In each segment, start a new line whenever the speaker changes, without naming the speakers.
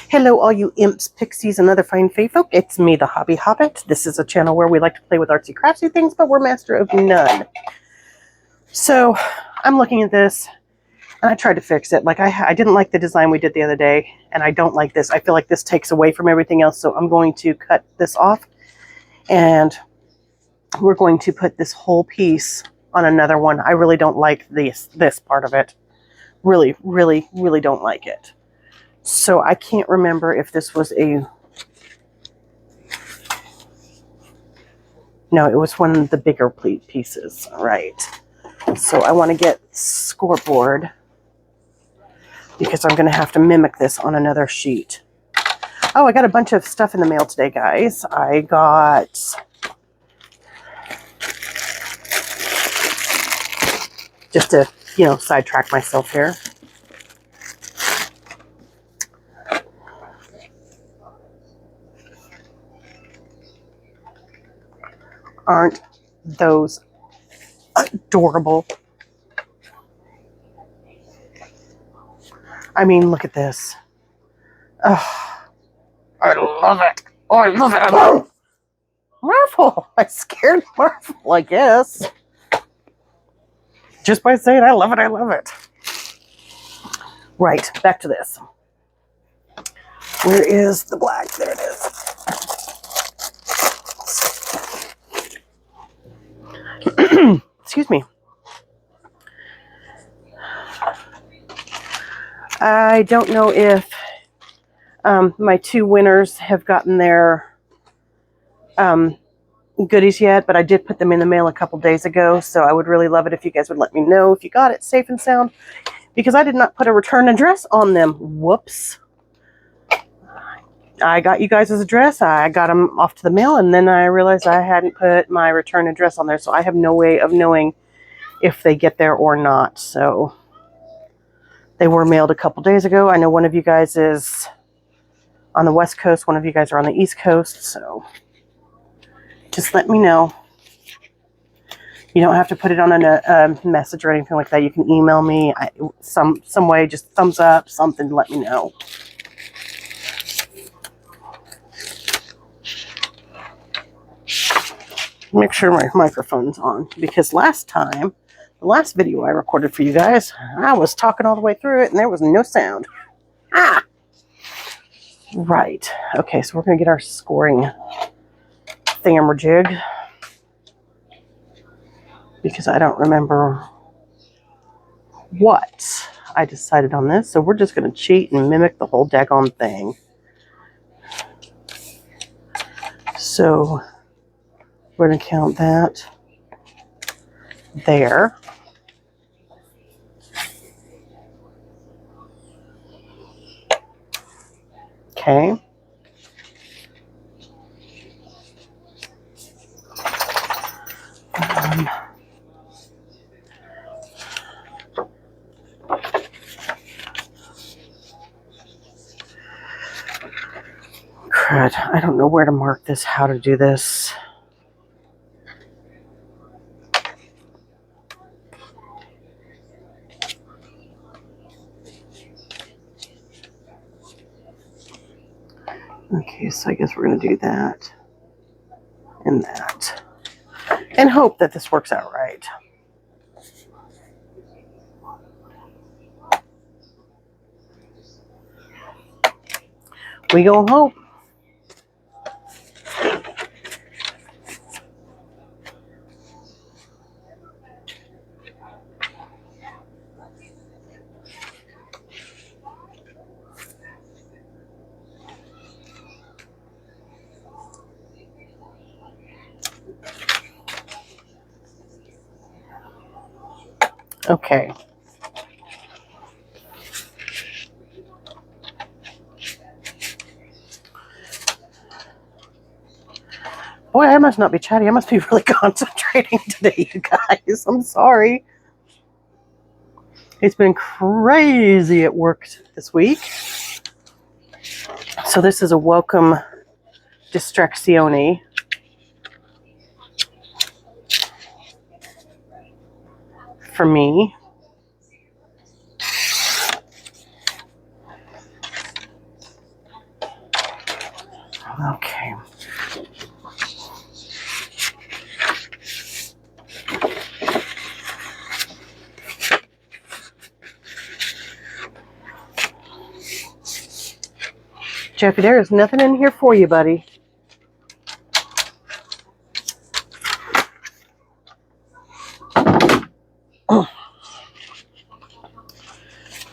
Hello, all you imps, pixies, and other fine fae folk. It's me, the Hobby Hobbit. This is a channel where we like to play with artsy craftsy things, but we're master of none. So, I'm looking at this, and I tried to fix it. Like, I didn't like the design we did the other day, and I don't like this. I feel like this takes away from everything else, so I'm going to cut this off, and we're going to put this whole piece on another one. I really don't like this part of it. Really, really, really don't like it. So I can't remember if this was no, it was one of the bigger pieces, right? So I want to get scoreboard because I'm going to have to mimic this on another sheet. Oh, I got a bunch of stuff in the mail today, guys. I got just to, sidetrack myself here. Aren't those adorable? I mean, look at this. Oh, I love it. Oh, I love it. I love it. Marvel. I scared Marvel, I guess. Just by saying I love it, I love it. Right, back to this. Where is the black? There it is. Excuse me. I don't know if my two winners have gotten their goodies yet, but I did put them in the mail a couple days ago, so I would really love it if you guys would let me know if you got it safe and sound, because I did not put a return address on them. Whoops. I got you guys' address. I got them off to the mail, and then I realized I hadn't put my return address on there, so I have no way of knowing if they get there or not. So they were mailed a couple days ago. I know one of you guys is on the West Coast, one of you guys are on the East Coast, so just let me know. You don't have to put it on a message or anything like that. You can email me some way, just thumbs up, something to let me know. Make sure my microphone's on, because the last video I recorded for you guys, I was talking all the way through it and there was no sound. Ah! Right. Okay, so we're going to get our scoring thingamajig, because I don't remember what I decided on this, so we're just going to cheat and mimic the whole daggone thing. So we're going to count that there. Okay. Crud, I don't know where to mark this, how to do this. Okay, so I guess we're going to do that and that, and hope that this works out right. We gonna hope. Okay. Boy, I must not be chatty. I must be really concentrating today, you guys. I'm sorry. It's been crazy at work this week. So this is a welcome distrazione. For me. Okay. Jeffy, there is nothing in here for you, buddy. Oh.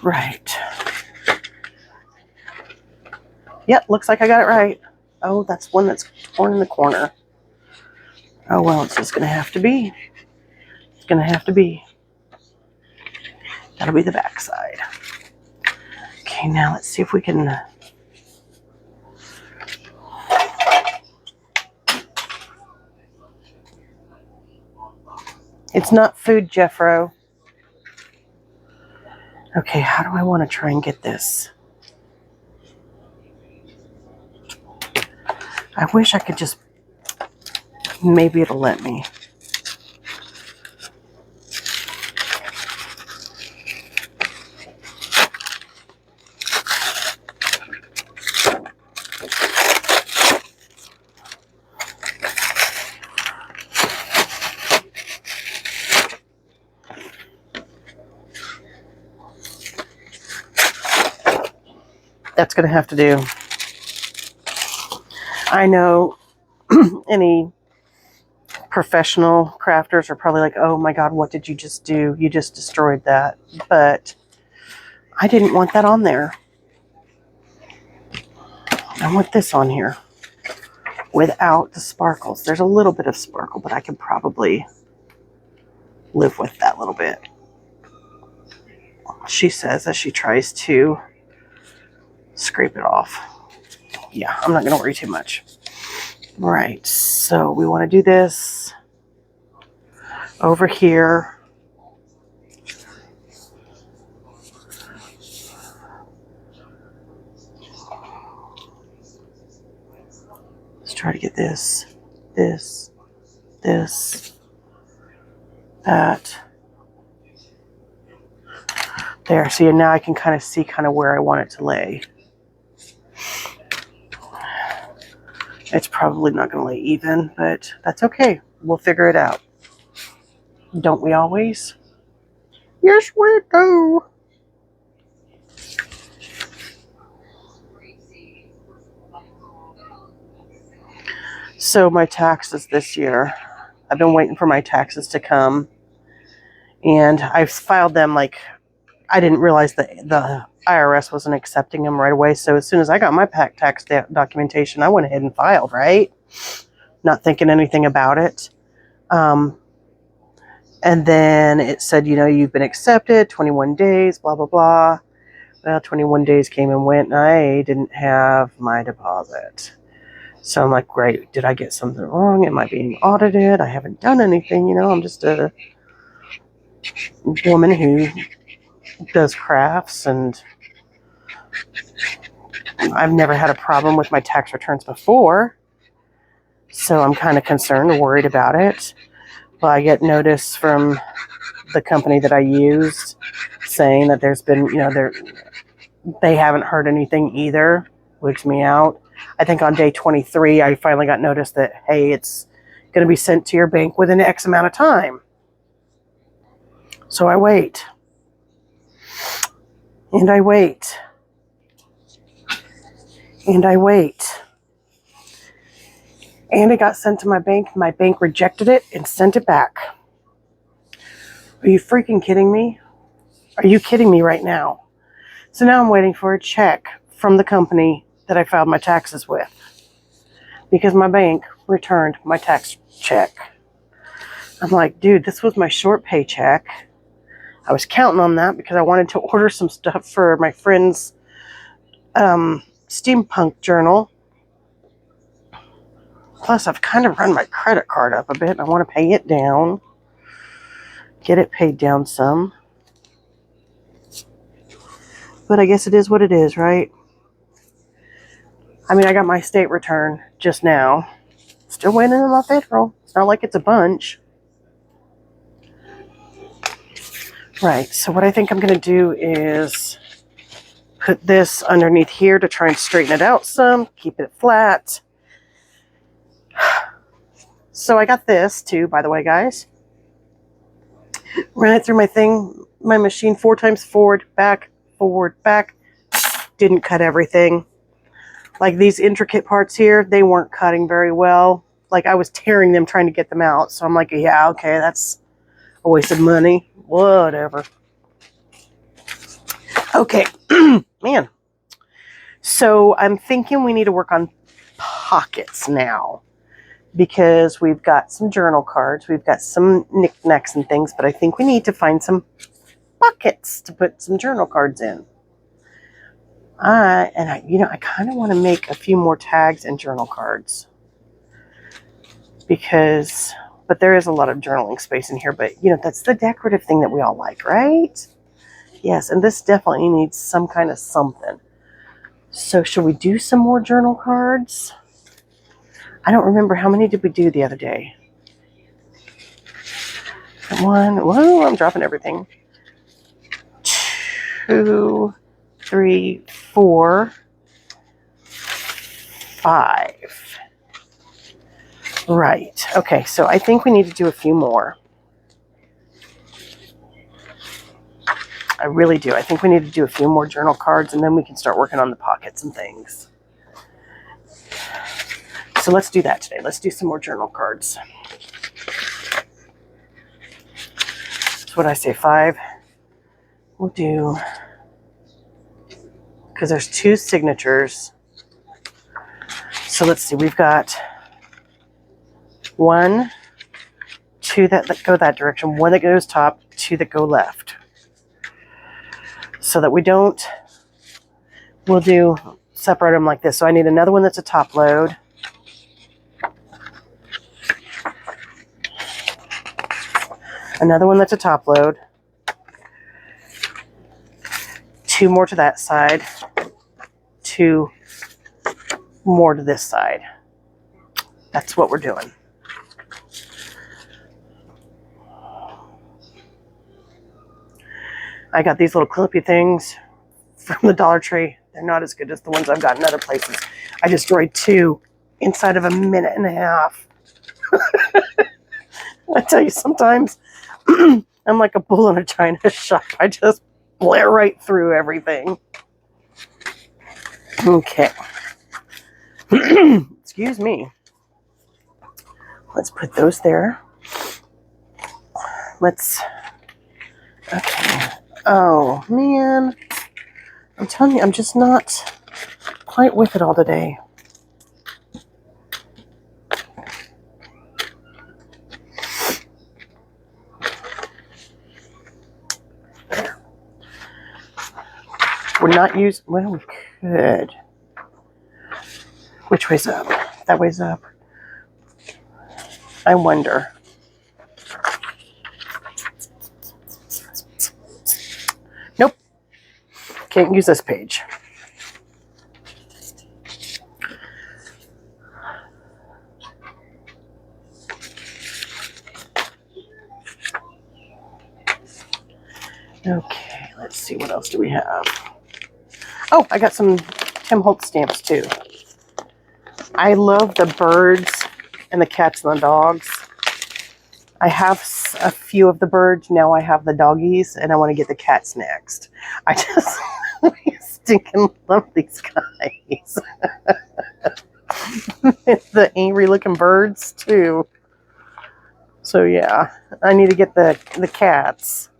Right. Yep, looks like I got it right. Oh, that's one that's torn in the corner. Oh, well, it's just going to have to be. It's going to have to be. That'll be the back side. Okay, now let's see if we can... It's not food, Jeffro. Okay, how do I want to try and get this? I wish I could just... Maybe it'll let me. That's going to have to do. I know any professional crafters are probably like, oh my God, what did you just do? You just destroyed that. But I didn't want that on there. I want this on here without the sparkles. There's a little bit of sparkle, but I can probably live with that little bit. She says as she tries to scrape it off. Yeah, I'm not going to worry too much. All right, so we want to do this over here. Let's try to get this, that. There, see, and now I can kind of see where I want it to lay. It's probably not going to lay even, but that's okay. We'll figure it out. Don't we always? Yes, we do. So my taxes this year, I've been waiting for my taxes to come. And I've filed them like, I didn't realize that the IRS wasn't accepting them right away. So as soon as I got my tax documentation, I went ahead and filed, right? Not thinking anything about it. And then it said, you know, you've been accepted, 21 days, blah, blah, blah. Well, 21 days came and went, and I didn't have my deposit. So I'm like, great, did I get something wrong? Am I being audited? I haven't done anything, you know, I'm just a woman who does crafts, and I've never had a problem with my tax returns before, so I'm kind of concerned and worried about it. Well, I get notice from the company that I used saying that there's been, you know, they haven't heard anything either. Wigs me out. I think on day 23, I finally got notice that, hey, it's going to be sent to your bank within X amount of time. So I wait. And I wait. And I wait. And it got sent to my bank. My bank rejected it and sent it back. Are you freaking kidding me? Are you kidding me right now? So now I'm waiting for a check from the company that I filed my taxes with, because my bank returned my tax check. I'm like, dude, this was my short paycheck. I was counting on that because I wanted to order some stuff for my friend's steampunk journal. Plus, I've kind of run my credit card up a bit. I want to pay it down. Get it paid down some. But I guess it is what it is, right? I mean, I got my state return just now. Still waiting on my federal. It's not like it's a bunch. Right, so what I think I'm going to do is put this underneath here to try and straighten it out some, keep it flat. So I got this too, by the way, guys. Ran it through my machine 4 times forward, back, didn't cut everything. Like these intricate parts here, they weren't cutting very well. Like I was tearing them trying to get them out. So I'm like, yeah, okay, that's a waste of money. Whatever. Okay, man. So I'm thinking we need to work on pockets now. Because we've got some journal cards, we've got some knickknacks and things, but I think we need to find some pockets to put some journal cards in. I kind of want to make a few more tags and journal cards but there is a lot of journaling space in here, but that's the decorative thing that we all like, right? Yes, and this definitely needs some kind of something. So should we do some more journal cards? I don't remember how many did we do the other day. Whoa, I'm dropping everything. 2, 3, 4, 5. Right. Okay, so I think we need to do a few more. I really do. I think we need to do a few more journal cards, and then we can start working on the pockets and things. So let's do that today. Let's do some more journal cards. That's what I say, 5. We'll do, because there's 2 signatures. So let's see, we've got 1, 2 that go that direction, 1 that goes top, 2 that go left. So that we'll separate them like this. So I need another one that's a top load. Another one that's a top load. 2 more to that side. 2 more to this side. That's what we're doing. I got these little clippy things from the Dollar Tree. They're not as good as the ones I've got in other places. I destroyed 2 inside of a minute and a half. I tell you, sometimes I'm like a bull in a china shop. I just blare right through everything. Okay. Excuse me. Let's put those there. Okay. Oh, man. I'm telling you, I'm just not quite with it all today. We're not using, well, we could. Which way's up? That way's up. I wonder. Nope. Can't use this page. Okay, let's see, what else do we have? Oh, I got some Tim Holtz stamps too. I love the birds and the cats and the dogs. I have a few of the birds. Now I have the doggies, and I want to get the cats next. I just stinking love these guys. The angry looking birds too. So yeah, I need to get the cats.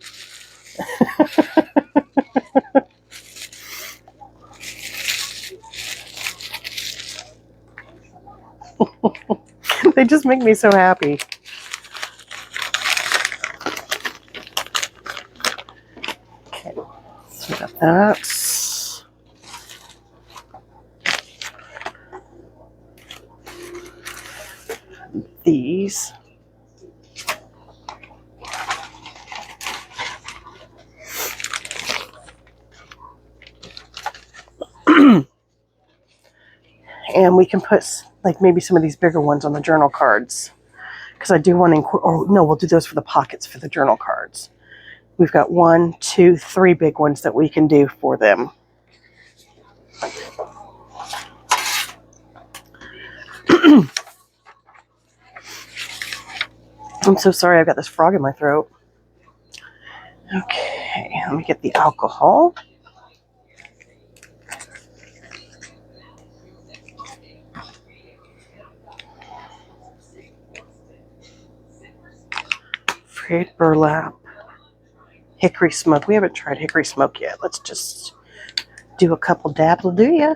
They just make me so happy. Okay, so we got that. These. And we can put like maybe some of these bigger ones on the journal cards, because I do want to we'll do those for the pockets for the journal cards. We've got 1, 2, 3 big ones that we can do for them. I'm so sorry, I've got this frog in my throat. Okay, let me get the alcohol. Frayed burlap. Hickory smoke. We haven't tried hickory smoke yet. Let's just do a couple dabs. Will do ya.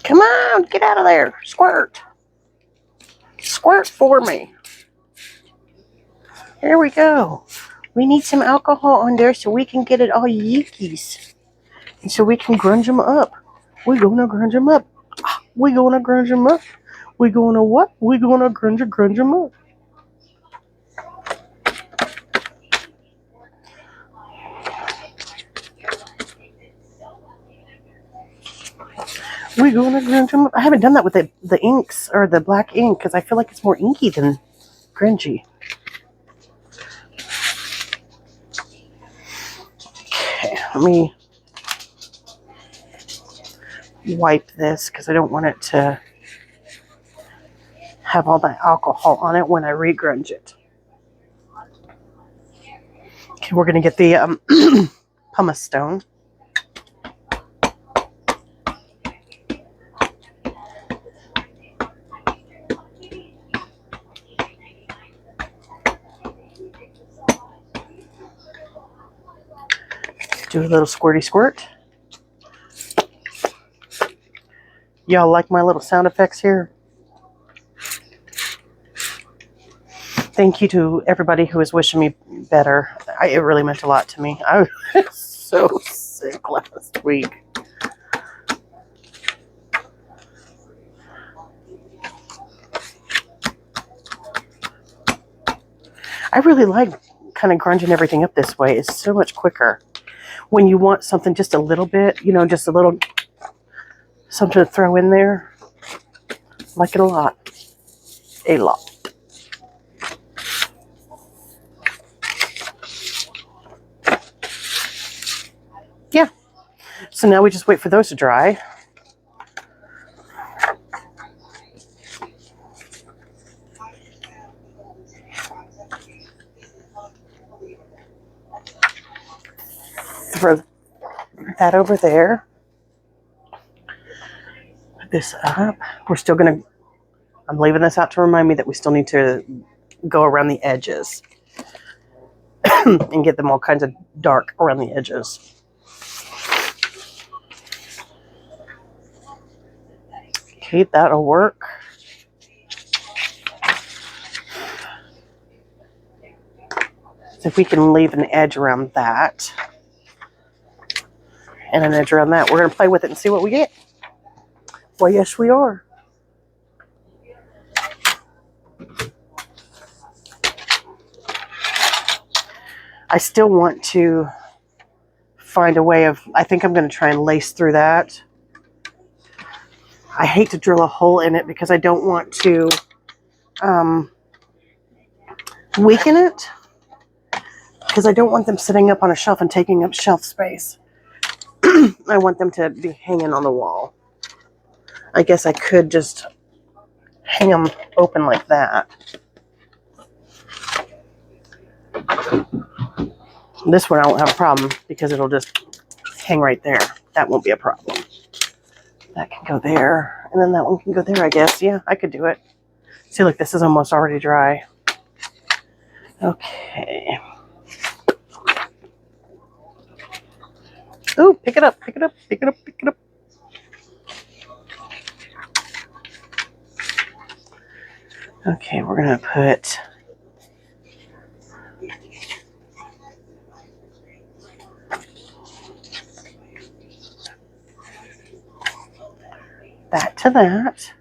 Come on, get out of there. Squirt. Squirt for me. There we go. We need some alcohol on there so we can get it all yeekies. And so we can grunge them up. We're gonna grunge them up. We're gonna grunge them up. We're gonna what? We're gonna grunge them up. We're gonna grunge them up. I haven't done that with the inks or the black ink because I feel like it's more inky than grungy. Okay, let me wipe this because I don't want it to have all that alcohol on it when I re-grunge it. Okay, we're gonna get the pumice stone. Do a little squirty squirt. Y'all like my little sound effects here? Thank you to everybody who was wishing me better. It really meant a lot to me. I was so sick last week. I really like kind of grunging everything up this way. It's so much quicker. When you want something just a little bit, you know, just a little something to throw in there. I like it a lot. A lot. Yeah. So now we just wait for those to dry. Throw that over there. Put this up. We're still going to, I'm leaving this out to remind me that we still need to go around the edges and get them all kinds of dark around the edges. Okay, that'll work. So if we can leave an edge around that and an edge around that, we're going to play with it and see what we get. Well, yes, we are. I still want to find a way of, I think I'm going to try and lace through that. I hate to drill a hole in it because I don't want to weaken it, because I don't want them sitting up on a shelf and taking up shelf space. I want them to be hanging on the wall. I guess I could just hang them open like that. This one I won't have a problem because it'll just hang right there. That won't be a problem. That can go there, and then that one can go there, I guess. Yeah, I could do it. See, look, this is almost already dry. Okay. Ooh, pick it up, pick it up, pick it up, pick it up. Okay, we're going to put that to that.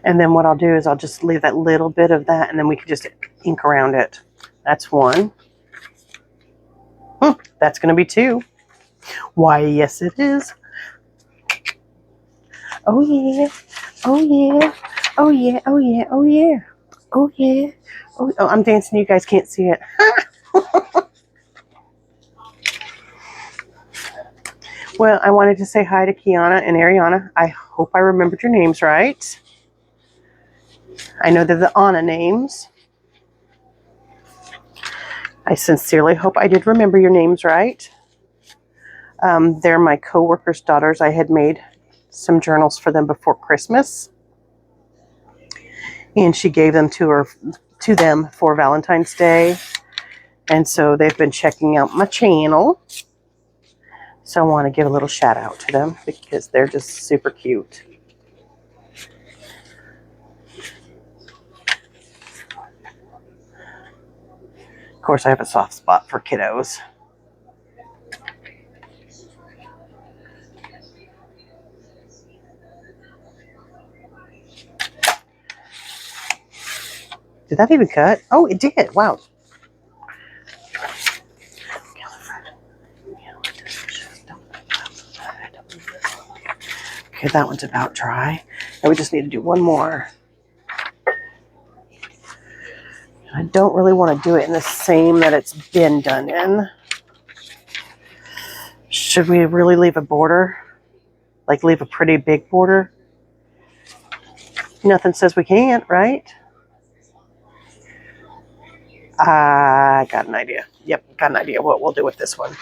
And then what I'll do is I'll just leave that little bit of that, and then we can just ink around it. That's one. That's going to be two. Why, yes, it is. Oh, yeah. Oh, yeah. Oh, yeah. Oh, yeah. Oh, yeah. Oh, yeah. Oh, I'm dancing. You guys can't see it. Well, I wanted to say hi to Kiana and Ariana. I hope I remembered your names right. I know they're the Anna names. I sincerely hope I did remember your names right. They're my co-workers' daughters. I had made some journals for them before Christmas, and she gave them to them for Valentine's Day. And so they've been checking out my channel. So I want to give a little shout out to them because they're just super cute. Of course, I have a soft spot for kiddos. Did that even cut? Oh, it did. Wow. Okay, that one's about dry. And we just need to do one more. I don't really want to do it in the same that it's been done in. Should we really leave a border? Like leave a pretty big border? Nothing says we can't, right? I got an idea. Yep, got an idea what we'll do with this one.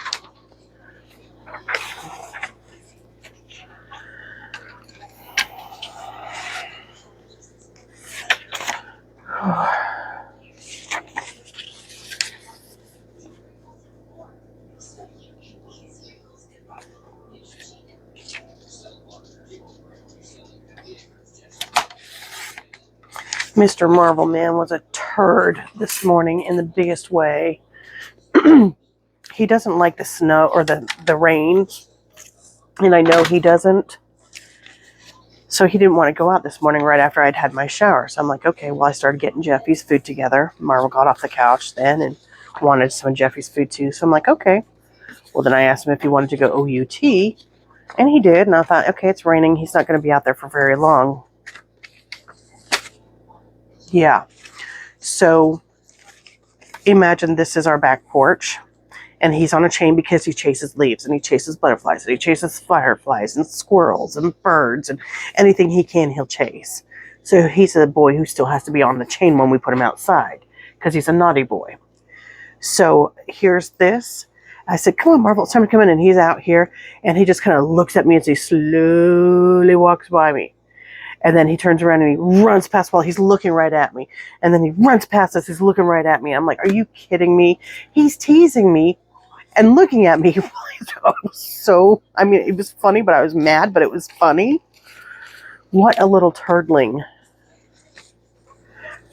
Mr. Marvel Man was a turd this morning in the biggest way. He doesn't like the snow or the rain, and I know he doesn't. So he didn't want to go out this morning right after I'd had my shower. So I'm like, okay, well, I started getting Jeffy's food together. Marvel got off the couch then and wanted some of Jeffy's food too. So I'm like, okay. Well, then I asked him if he wanted to go OUT, and he did. And I thought, okay, it's raining. He's not going to be out there for very long. Yeah. So imagine this is our back porch, and he's on a chain because he chases leaves, and he chases butterflies, and he chases fireflies and squirrels and birds, and anything he can, he'll chase. So he's a boy who still has to be on the chain when we put him outside because he's a naughty boy. So here's this. I said, come on, Marvel, it's time to come in. And he's out here, and he just kind of looks at me as he slowly walks by me. And then he turns around and he runs past while he's looking right at me. And then he runs past us, he's looking right at me. I'm like, are you kidding me? He's teasing me and looking at me. It was funny, but I was mad, but it was funny. What a little turdling.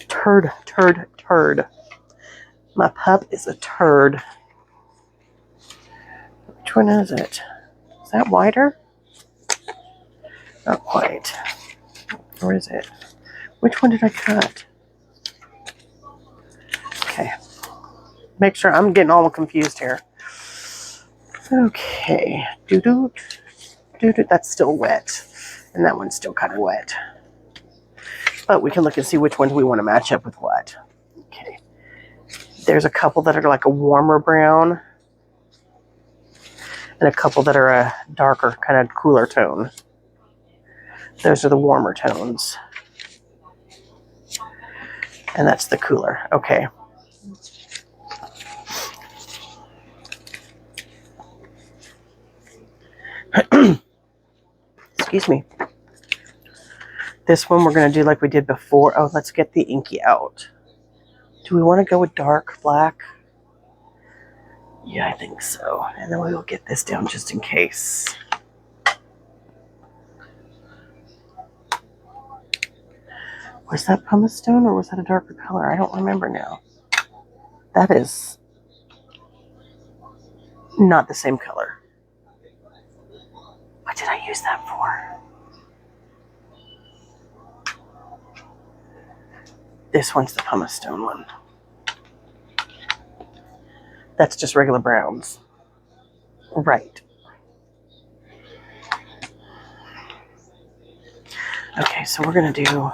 Turd. My pup is a turd. Which one is it? Is that wider? Not quite. Or is it? Which one did I cut? Okay. Make sure I'm getting all confused here. Okay. Doo-doo. Doo-doo. That's still wet. And that one's still kind of wet. But we can look and see which ones we want to match up with what. Okay. There's a couple that are like a warmer brown. And a couple that are a darker, kind of cooler tone. Those are the warmer tones. And that's the cooler. Okay. Excuse me. This one we're going to do like we did before. Oh, let's get the inky out. Do we want to go with dark black? Yeah, I think so. And then we will get this down just in case. Was that pumice stone or was that a darker color? I don't remember now. That is not the same color. What did I use that for? This one's the pumice stone one. That's just regular browns. Right. Okay, so we're going to do...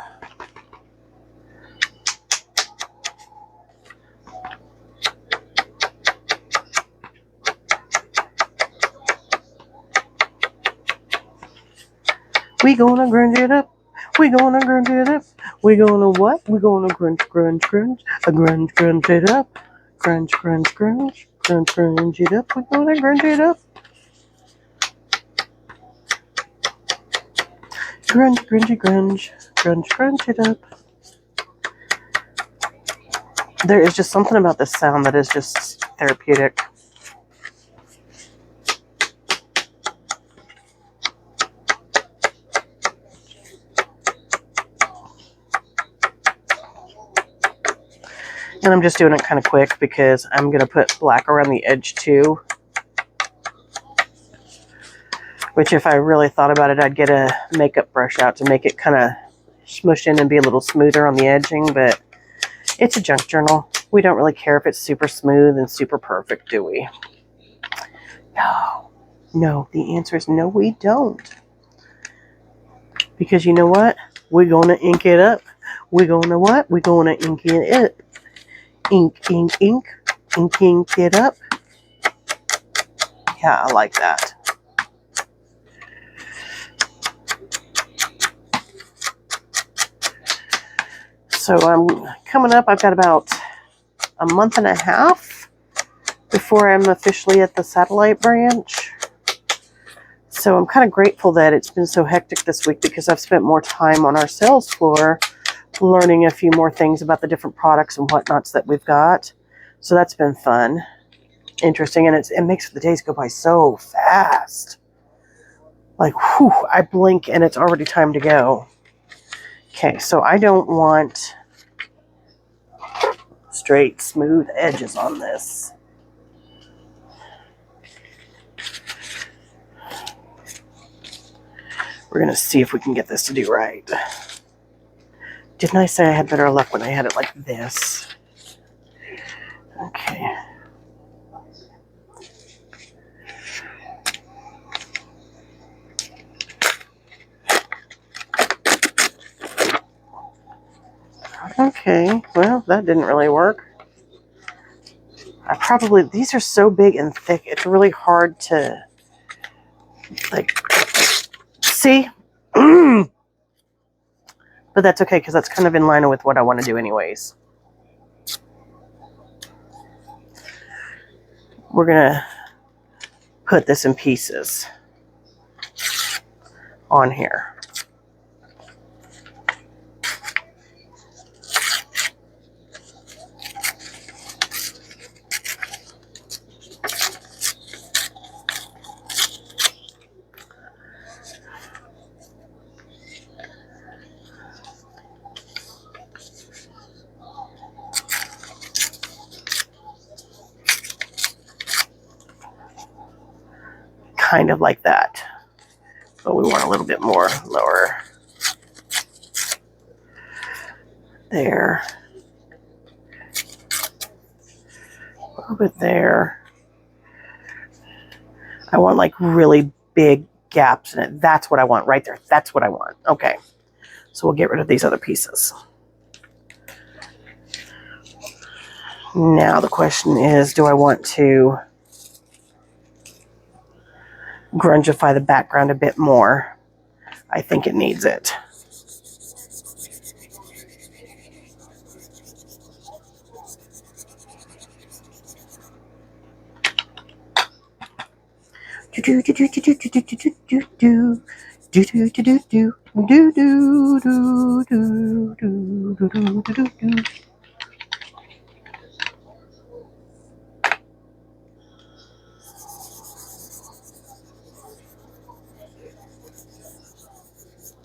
We gonna grunge it up. We gonna grunge it up. We gonna what? We gonna grunge, grunge, grunge. A grunge, grunge it up. Grunge, grunge, grunge. Grunge, grunge it up. We gonna grunge it up. Grunge, grungy, grunge. Grunge, grunge it up. There is just something about this sound that is just therapeutic. And I'm just doing it kind of quick because I'm going to put black around the edge too. Which if I really thought about it, I'd get a makeup brush out to make it kind of smush in and be a little smoother on the edging. But it's a junk journal. We don't really care if it's super smooth and super perfect, do we? No. No, the answer is no, we don't. Because you know what? We're going to ink it up. We're going to what? We're going to ink it up. Ink, ink, ink. Ink, ink it up. Yeah, I like that. So I'm coming up. I've got about a month and a half before I'm officially at the satellite branch. So I'm kind of grateful that it's been so hectic this week because I've spent more time on our sales floor learning a few more things about the different products and whatnots that we've got. So that's been fun, interesting, and it makes the days go by so fast. Like, whew, I blink and it's already time to go. Okay, so I don't want straight, smooth edges on this. We're going to see if we can get this to do right. Didn't I say I had better luck when I had it like this? Okay. Okay, well, that didn't really work. These are so big and thick, it's really hard to, like, see? But that's okay, because that's kind of in line with what I want to do anyways. We're going to put this in pieces on here. Kind of like that, but we want a little bit more lower. There. A little bit there. I want like really big gaps in it. That's what I want right there. That's what I want. Okay. So we'll get rid of these other pieces. Now the question is, do I want to grungify the background a bit more? I think it needs it.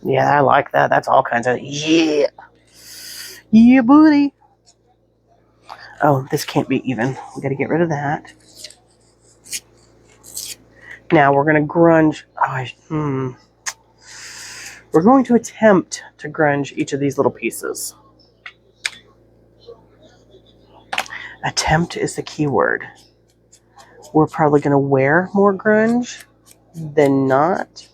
Yeah, I like that. That's all kinds of, yeah. Yeah, buddy. Oh, this can't be even. We got to get rid of that. Now we're going to grunge. We're going to attempt to grunge each of these little pieces. Attempt is the key word. We're probably going to wear more grunge than not.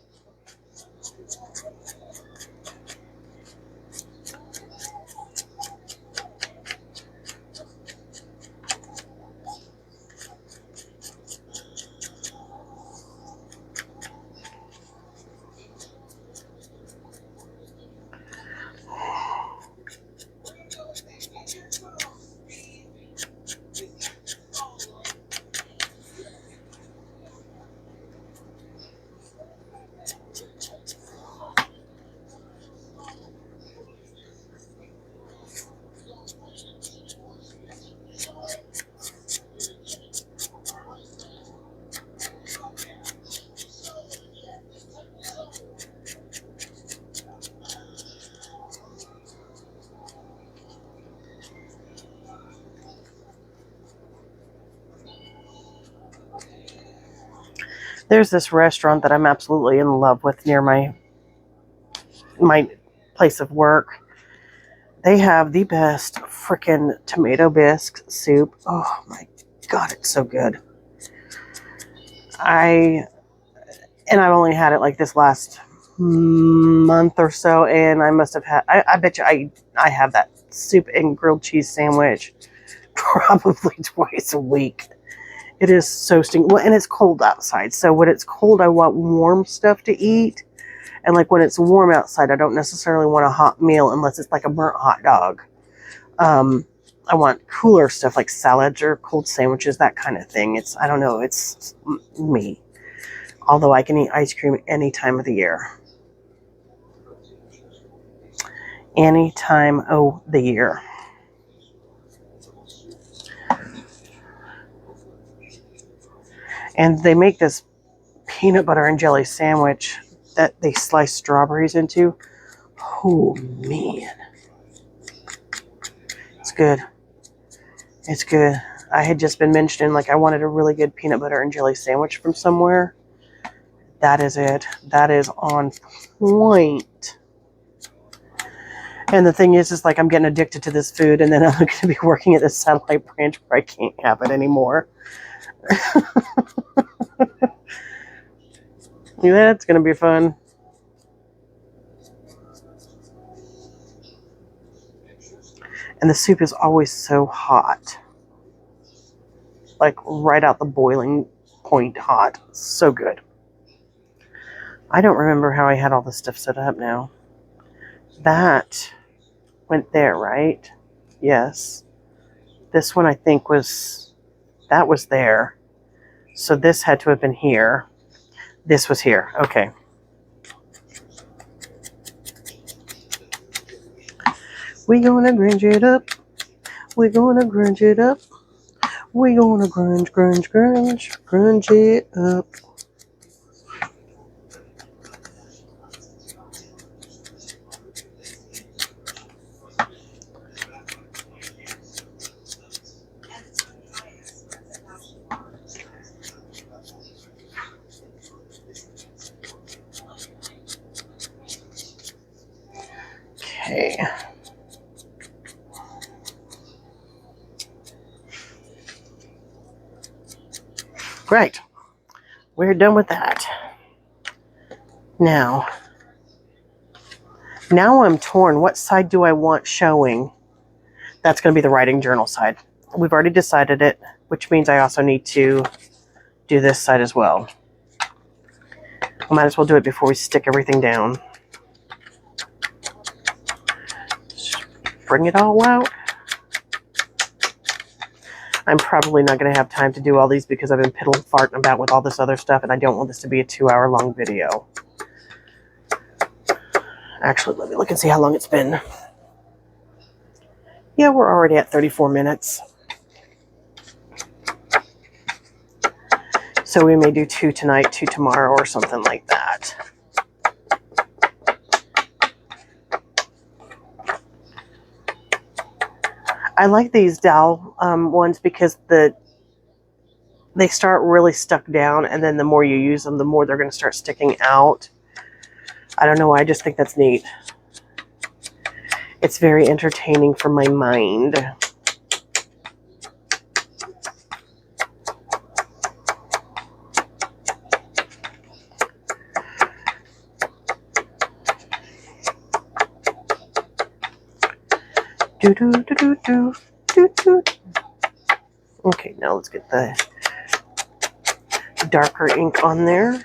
There's this restaurant that I'm absolutely in love with near my place of work. They have the best freaking tomato bisque soup. Oh my God, it's so good. I've only had it like this last month or so, and I must have had, I bet you I have that soup and grilled cheese sandwich probably twice a week. It is so stinky. Well, and it's cold outside. So when it's cold, I want warm stuff to eat. And like when it's warm outside, I don't necessarily want a hot meal unless it's like a burnt hot dog. I want cooler stuff like salads or cold sandwiches, that kind of thing. I don't know, it's me. Although I can eat ice cream any time of the year. Any time of the year. And they make this peanut butter and jelly sandwich that they slice strawberries into. Oh, man. It's good. It's good. I had just been mentioning, like, I wanted a really good peanut butter and jelly sandwich from somewhere. That is it. That is on point. And the thing is like, I'm getting addicted to this food, and then I'm going to be working at this satellite branch where I can't have it anymore. That's going to be fun. And the soup is always so hot. Like right out the boiling point hot. So good. I don't remember how I had all this stuff set up now. That went there, right? Yes. This one I think that was there. So this had to have been here. This was here. Okay. We gonna grunge it up. We gonna grunge it up. We gonna grunge, grunge, grunge, grunge it up. Okay. Great. We're done with that. Now I'm torn. What side do I want showing? That's going to be the writing journal side. We've already decided it, which means I also need to do this side as well. I might as well do it before we stick everything down. Just bring it all out. I'm probably not going to have time to do all these because I've been piddle-farting about with all this other stuff, and I don't want this to be a 2-hour-long video. Actually, let me look and see how long it's been. Yeah, we're already at 34 minutes. So we may do 2 tonight, 2 tomorrow, or something like that. I like these dowel ones because they start really stuck down, and then the more you use them, the more they're going to start sticking out. I don't know why, I just think that's neat. It's very entertaining for my mind. Do do do do do do do. Okay, now let's get the darker ink on there.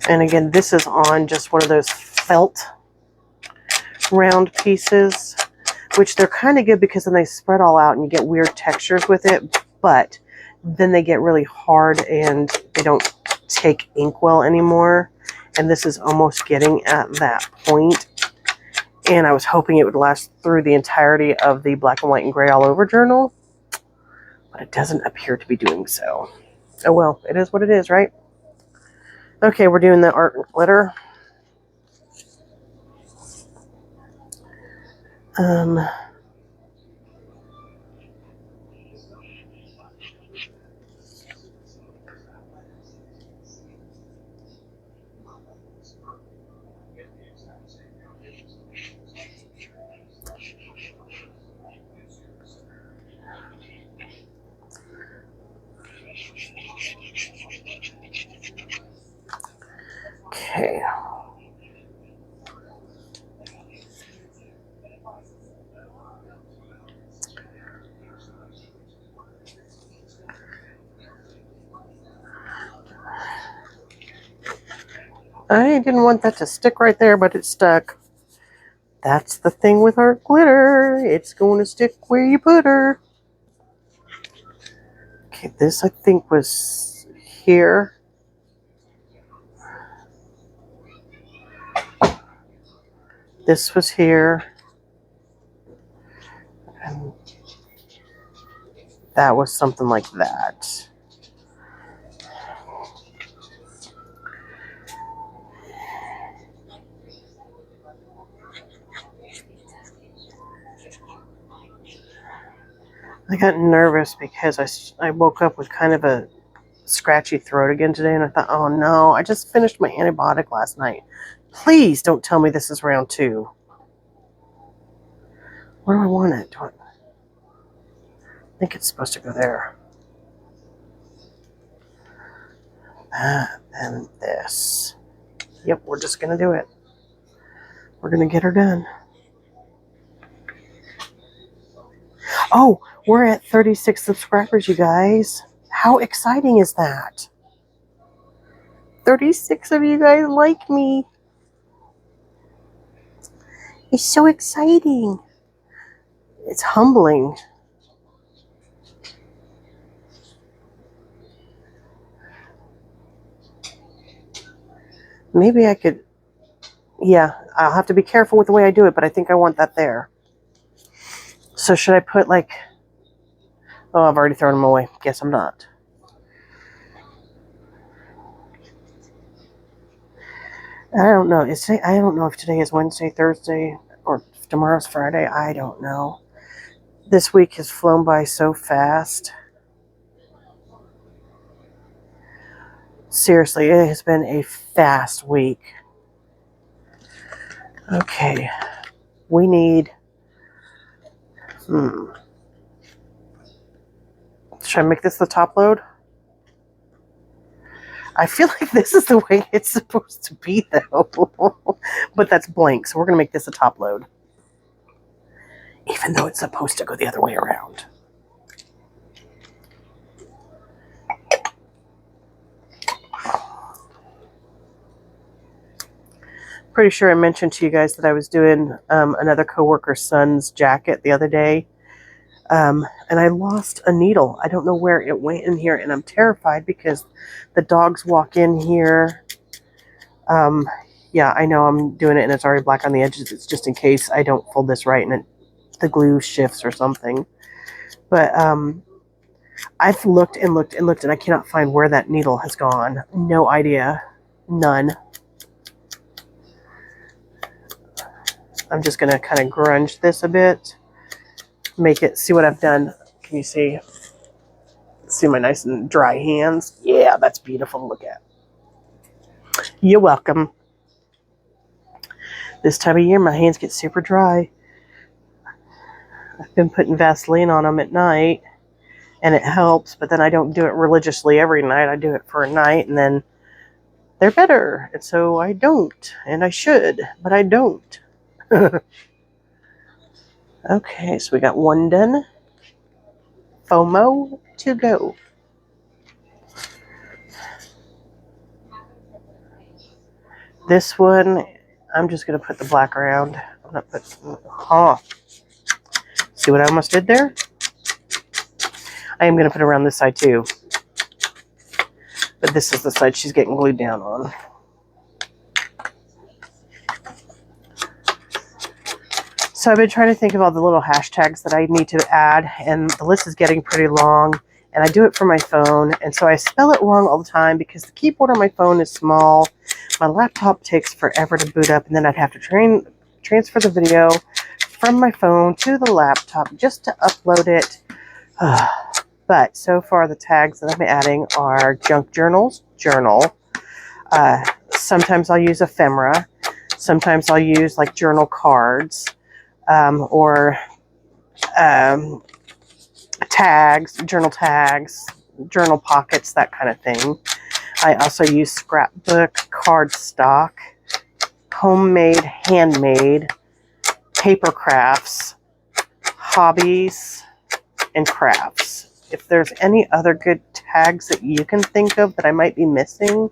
And again, this is on just one of those felt round pieces, which they're kind of good because then they spread all out and you get weird textures with it, but then they get really hard and they don't take ink well anymore. And this is almost getting at that point. And I was hoping it would last through the entirety of the black and white and gray all over journal, but it doesn't appear to be doing so. Oh well, it is what it is, right? Okay, we're doing the art glitter. Okay. I didn't want that to stick right there, but it stuck. That's the thing with art glitter. It's going to stick where you put her. Okay, this I think was here. This was here. And that was something like that. I got nervous because I woke up with kind of a scratchy throat again today, and I thought, oh no, I just finished my antibiotic last night. Please don't tell me this is round 2. Where do I want it? I think it's supposed to go there. That and this. Yep, we're just going to do it. We're going to get her done. Oh, we're at 36 subscribers, you guys. How exciting is that? 36 of you guys like me. It's so exciting. It's humbling. Maybe I could, yeah, I'll have to be careful with the way I do it, but I think I want that there. So should I put like, oh, I've already thrown them away. Guess I'm not. I don't know. I don't know if today is Wednesday, Thursday, or if tomorrow's Friday. I don't know. This week has flown by so fast. Seriously, it has been a fast week. Okay. We need... Should I make this the top load? I feel like this is the way it's supposed to be, though. But that's blank, so we're going to make this a top load. Even though it's supposed to go the other way around. Pretty sure I mentioned to you guys that I was doing another coworker's son's jacket the other day. And I lost a needle. I don't know where it went in here, and I'm terrified because the dogs walk in here. Yeah, I know I'm doing it and it's already black on the edges. It's just in case I don't fold this right and the glue shifts or something. But I've looked and looked and looked and I cannot find where that needle has gone. No idea. None. I'm just going to kind of grunge this a bit. Make it, see what I've done. Can you see? See my nice and dry hands? Yeah, that's beautiful to look at. You're welcome. This time of year, my hands get super dry. I've been putting Vaseline on them at night, and it helps, but then I don't do it religiously every night. I do it for a night, and then they're better. And so I don't, and I should, but I don't. Okay, so we got one done. FOMO to go. This one, I'm just going to put the black around. I'm going to put, see what I almost did there? I am going to put it around this side too. But this is the side she's getting glued down on. So I've been trying to think of all the little hashtags that I need to add, and the list is getting pretty long, and I do it for my phone, and so I spell it wrong all the time because the keyboard on my phone is small. My laptop takes forever to boot up, and then I'd have to transfer the video from my phone to the laptop just to upload it. But so far the tags that I'm adding are junk journals, journal. Sometimes I'll use ephemera. Sometimes I'll use like journal cards. Or tags, journal pockets, that kind of thing. I also use scrapbook, cardstock, homemade, handmade, papercrafts, hobbies, and crafts. If there's any other good tags that you can think of that I might be missing,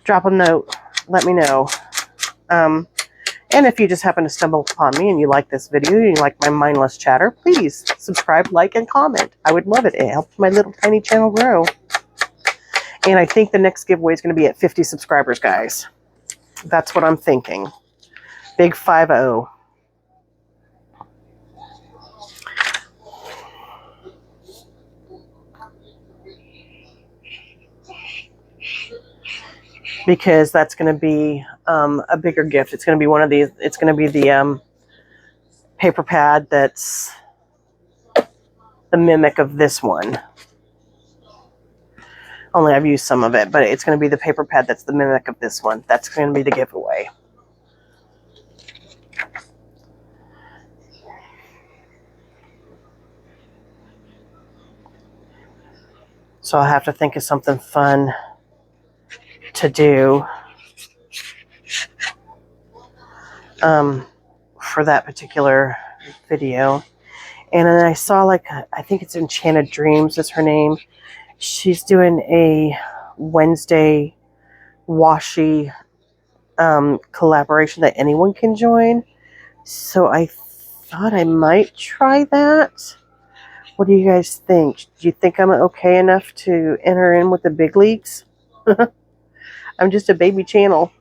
drop a note, let me know. And if you just happen to stumble upon me and you like this video, and you like my mindless chatter, please subscribe, like, and comment. I would love it. It helps my little tiny channel grow. And I think the next giveaway is going to be at 50 subscribers, guys. That's what I'm thinking. Big 5-0. Because that's going to be a bigger gift. It's going to be one of these. It's going to be the paper pad that's the mimic of this one. Only I've used some of it, but it's going to be the paper pad that's the mimic of this one. That's going to be the giveaway. So I'll have to think of something fun to do for that particular video. And then I saw, like, I think it's Enchanted Dreams is her name. She's doing a Wednesday washi collaboration that anyone can join. So I thought I might try that. What do you guys think? Do you think I'm okay enough to enter in with the big leagues? I'm just a baby channel.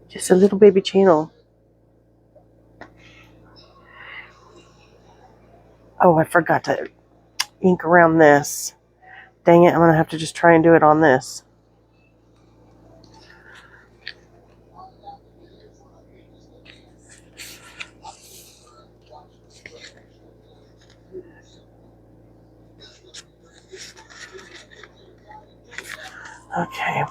Just a little baby channel. Oh, I forgot to ink around this. Dang it, I'm going to have to just try and do it on this. Okay.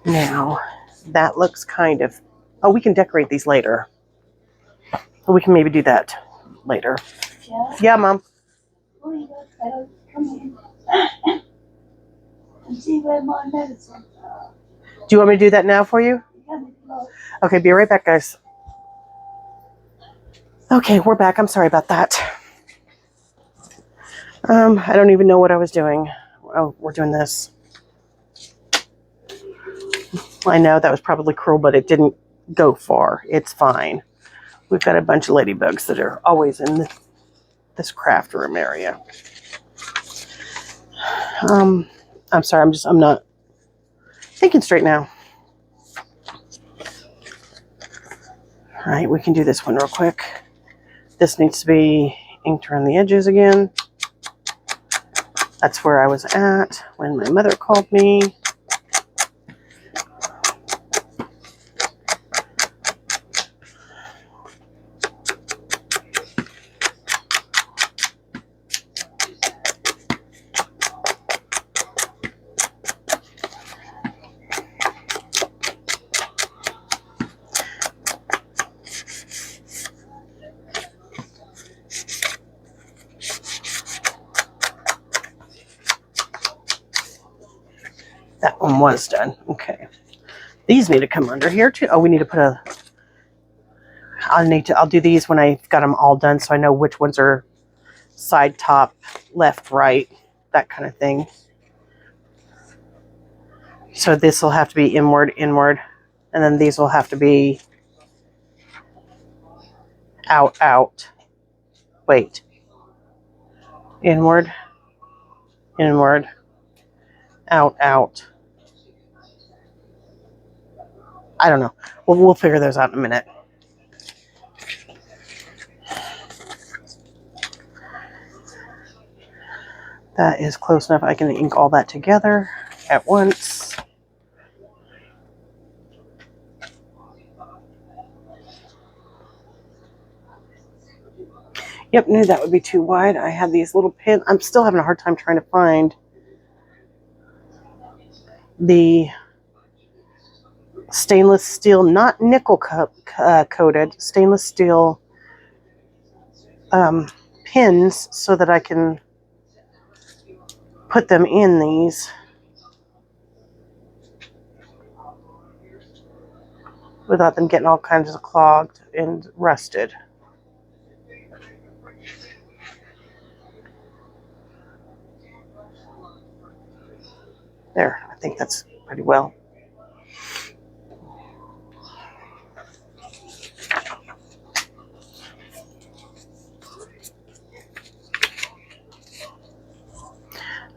Now, that looks kind of... Oh, we can decorate these later. We can maybe do that later.
Yeah?
Yeah, Mom.
Oh, you gotta come in and see where my medicine are.
Do you want me to do that now for you?
Yeah,
Okay, be right back, guys. Okay, we're back. I'm sorry about that. I don't even know what I was doing. Oh, we're doing this. I know that was probably cruel, but it didn't go far. It's fine. We've got a bunch of ladybugs that are always in this craft room area. I'm sorry. I'm not thinking straight now. All right, we can do this one real quick. This needs to be inked around the edges again. That's where I was at when my mother called me. one was done. Okay. These need to come under here too. Oh, we need to put a... I'll do these when I've got them all done so I know which ones are side, top, left, right, that kind of thing. So this will have to be inward, inward, and then these will have to be out, out. Wait. Inward, inward, out, out. I don't know. We'll figure those out in a minute. That is close enough. I can ink all that together at once. Yep, knew that would be too wide. I have these little pins. I'm still having a hard time trying to find the stainless steel, not nickel coated, stainless steel pins so that I can put them in these without them getting all kinds of clogged and rusted. There, I think that's pretty well.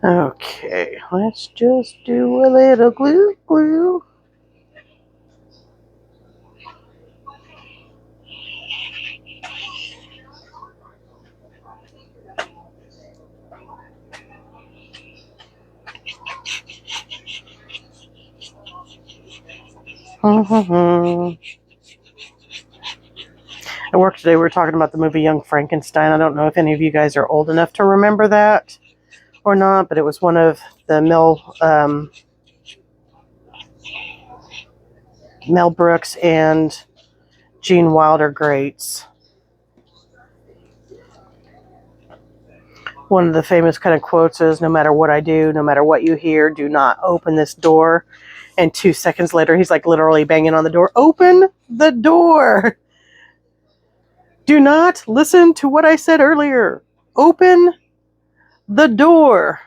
Okay, let's just do a little glue. At work today, we were talking about the movie Young Frankenstein. I don't know if any of you guys are old enough to remember that or not, but it was one of the Mel Brooks and Gene Wilder greats. One of the famous kind of quotes is, "No matter what I do, no matter what you hear, do not open this door." And 2 seconds later, he's like literally banging on the door. Open the door. Do not listen to what I said earlier. Open the door.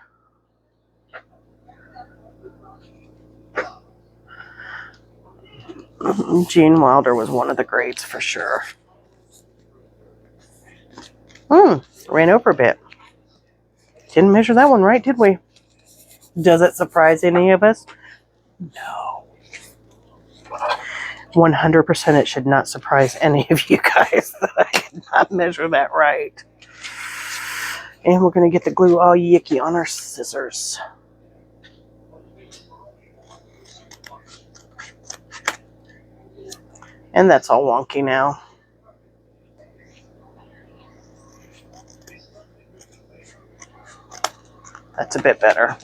Gene Wilder was one of the greats for sure. Ran over a bit. Didn't measure that one right, did we? Does it surprise any of us? No. 100% it should not surprise any of you guys that I did not measure that right. And we're going to get the glue all yicky on our scissors. And that's all wonky now. That's a bit better.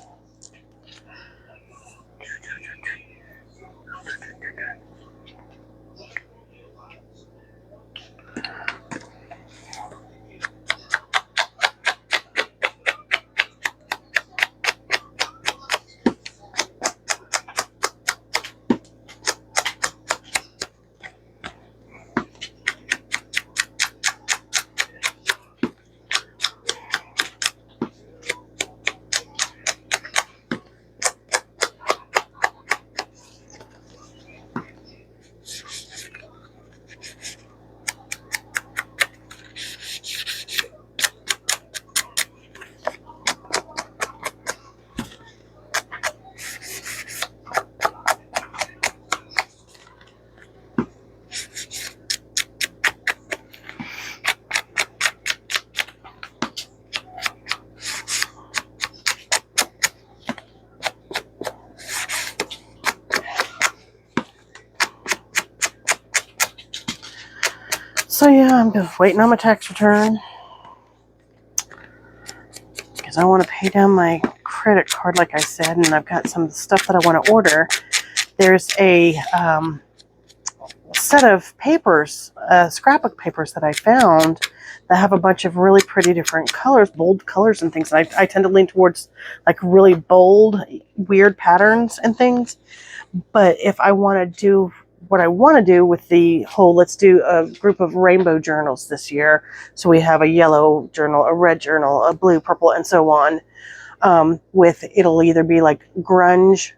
So yeah, I'm just waiting on my tax return because I want to pay down my credit card, like I said, and I've got some stuff that I want to order. There's a set of papers, scrapbook papers that I found that have a bunch of really pretty different colors, bold colors and things. And I tend to lean towards like really bold, weird patterns and things. But if I want to do what I want to do with the whole, let's do a group of rainbow journals this year. So we have a yellow journal, a red journal, a blue, purple, and so on. With it'll either be like grunge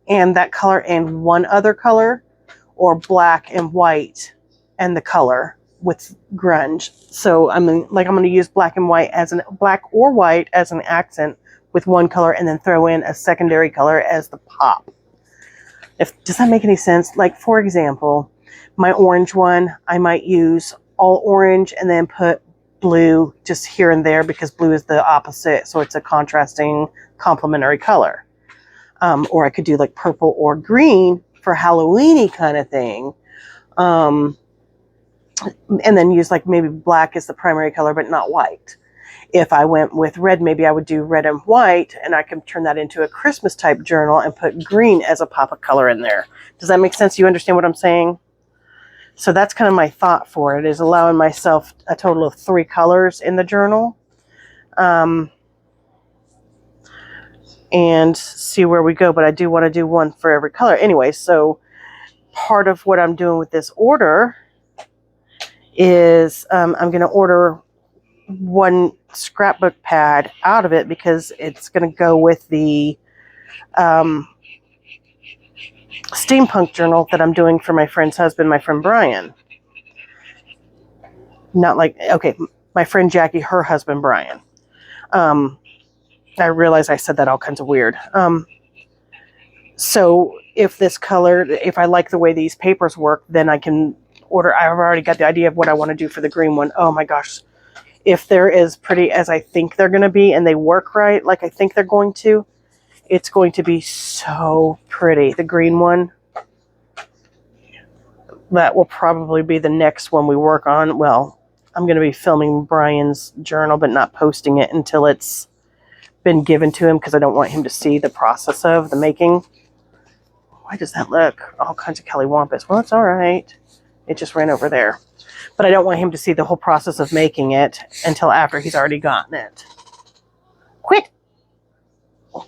and that color and one other color, or black and white and the color with grunge. So I'm going to use black and white as black or white as an accent with one color, and then throw in a secondary color as the pop. Does that make any sense? Like, for example, my orange one, I might use all orange and then put blue just here and there, because blue is the opposite, so it's a contrasting complementary color. Or I could do like purple or green for Halloween-y kind of thing. And then use like maybe black as the primary color, but not white. If I went with red, maybe I would do red and white, and I can turn that into a Christmas type journal and put green as a pop of color in there. Does that make sense? You understand what I'm saying? So that's kind of my thought for it, is allowing myself a total of 3 colors in the journal. And see where we go. But I do want to do one for every color. Anyway, so part of what I'm doing with this order is I'm going to order one scrapbook pad out of it, because it's going to go with the steampunk journal that I'm doing for my friend's husband, my friend Brian. Not like, okay, my friend Jackie, her husband Brian. I realize I said that all kinds of weird. So if this color, if I like the way these papers work, then I can order. I've already got the idea of what I want to do for the green one. Oh my gosh. If they're as pretty as I think they're going to be, and they work right like I think they're going to, it's going to be so pretty. The green one, that will probably be the next one we work on. Well, I'm going to be filming Brian's journal, but not posting it until it's been given to him, because I don't want him to see the process of the making. Why does that look all kinds of Kellywampus? Well, it's all right. It just ran over there. But I don't want him to see the whole process of making it until after he's already gotten it. Quit!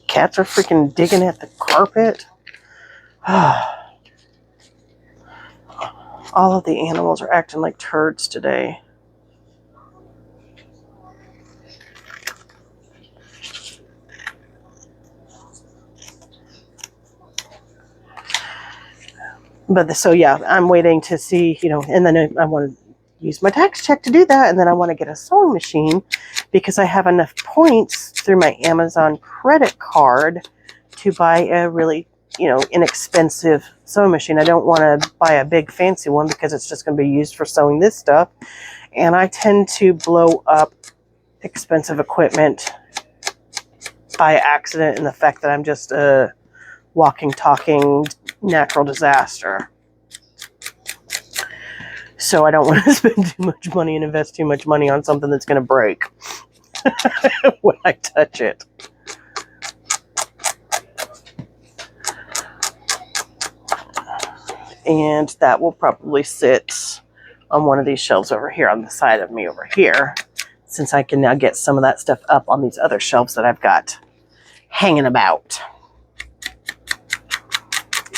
Cats are freaking digging at the carpet. All of the animals are acting like turds today. But so yeah, I'm waiting to see, and then I want to use my tax check to do that. And then I want to get a sewing machine, because I have enough points through my Amazon credit card to buy a really, inexpensive sewing machine. I don't want to buy a big fancy one, because it's just going to be used for sewing this stuff. And I tend to blow up expensive equipment by accident, in the fact that I'm just a walking, talking natural disaster. So I don't want to spend too much money and invest too much money on something that's going to break when I touch it. And that will probably sit on one of these shelves over here on the side of me over here, since I can now get some of that stuff up on these other shelves that I've got hanging about.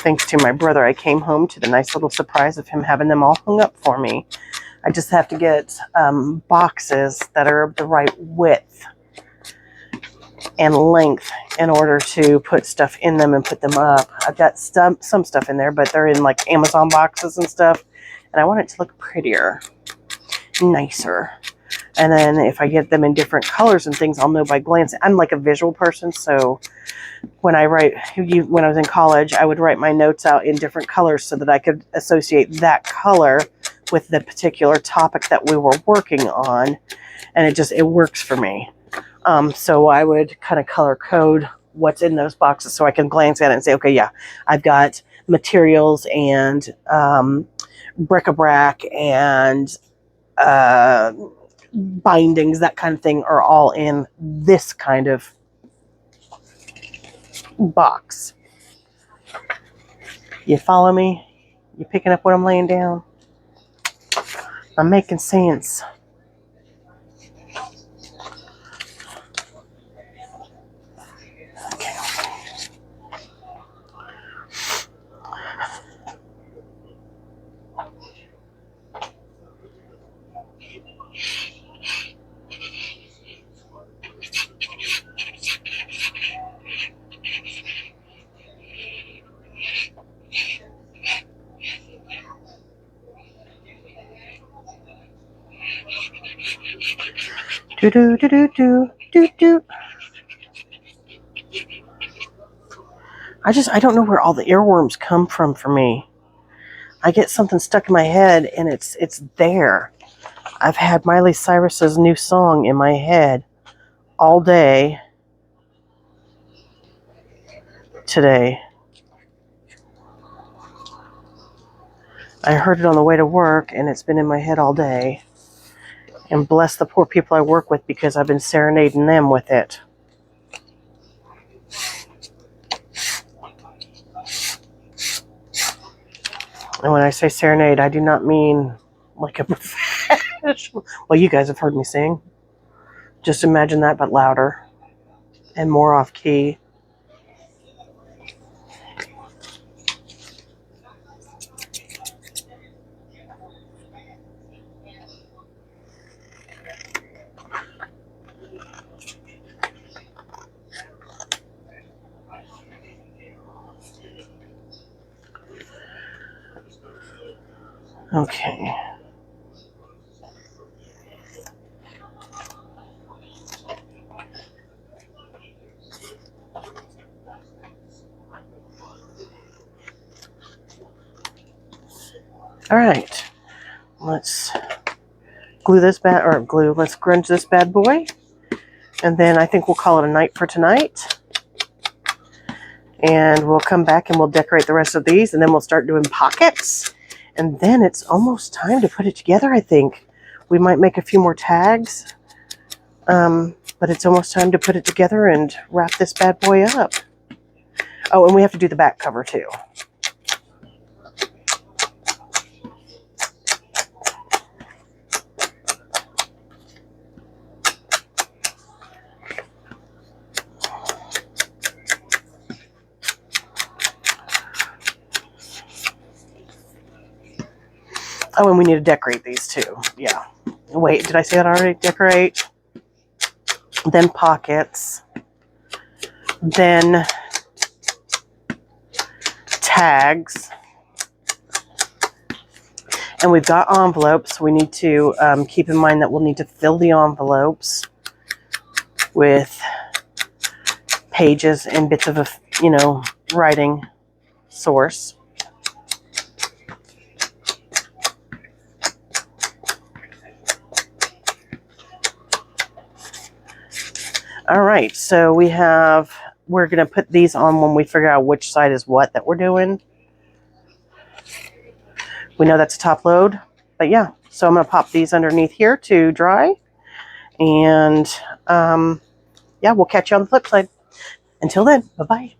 Thanks to my brother, I came home to the nice little surprise of him having them all hung up for me. I just have to get boxes that are the right width and length in order to put stuff in them and put them up. I've got some stuff in there, but they're in like Amazon boxes and stuff, and I want it to look prettier, nicer. And then if I get them in different colors and things, I'll know by glance. I'm like a visual person, so when I was in college, I would write my notes out in different colors so that I could associate that color with the particular topic that we were working on, and it works for me. So I would kind of color code what's in those boxes so I can glance at it and say, okay, yeah, I've got materials and bric-a-brac and bindings, that kind of thing, are all in this kind of box. You follow me? You picking up what I'm laying down? I'm making sense. Okay. Do do do do do do do. I don't know where all the earworms come from for me. I get something stuck in my head and it's there. I've had Miley Cyrus's new song in my head all day today. I heard it on the way to work and it's been in my head all day. And bless the poor people I work with because I've been serenading them with it. And when I say serenade, I do not mean like a professional. Well, you guys have heard me sing. Just imagine that, but louder and more off key. Okay. All right. Let's let's grunge this bad boy. And then I think we'll call it a night for tonight. And we'll come back and we'll decorate the rest of these and then we'll start doing pockets. And then it's almost time to put it together, I think. We might make a few more tags. But it's almost time to put it together and wrap this bad boy up. Oh, and we have to do the back cover too. Oh, and we need to decorate these too. Yeah. Wait, did I say that already? Decorate. Then pockets. Then tags. And we've got envelopes. We need to keep in mind that we'll need to fill the envelopes with pages and bits of, writing source. All right, so we're going to put these on when we figure out which side is what that we're doing. We know that's a top load, but yeah. So I'm going to pop these underneath here to dry. And yeah, we'll catch you on the flip side. Until then, bye-bye.